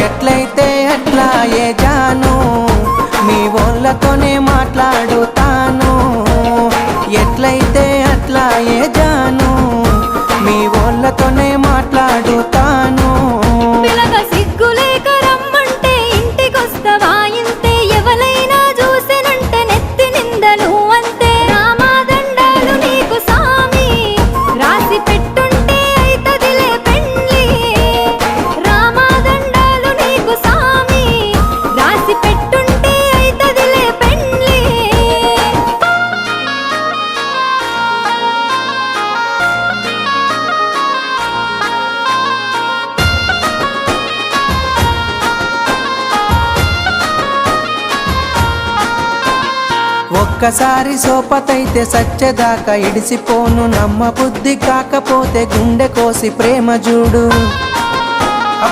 ఎట్లయితే అట్లా ఏ జాను మీ వాళ్ళతోనే మాట్లాడుతాను ఎట్లయితే అట్లా ఏ జాను మీ వాళ్ళతోనే మాట్లాడుతాను పిలక సిగ్గులేక రమ్మంటే ఇంటికొస్తవా ఇంతే ఎవలైనా చూసినంటే నెత్తి నిందలు అంతే రామాదండాలు నీకు సామి రాసి పెట్టుంటే అయితదిలే పెండ్లి రామాదండాలు నీకు సామి రాసి పెట్టుంటే అయితదిలే పెండ్లి ఒక్కసారి సోపతైతే సచ్చేదాకా ఇడిసిపోను నమ్మ బుద్ధి కాకపోతే గుండె కోసి ప్రేమ చూడు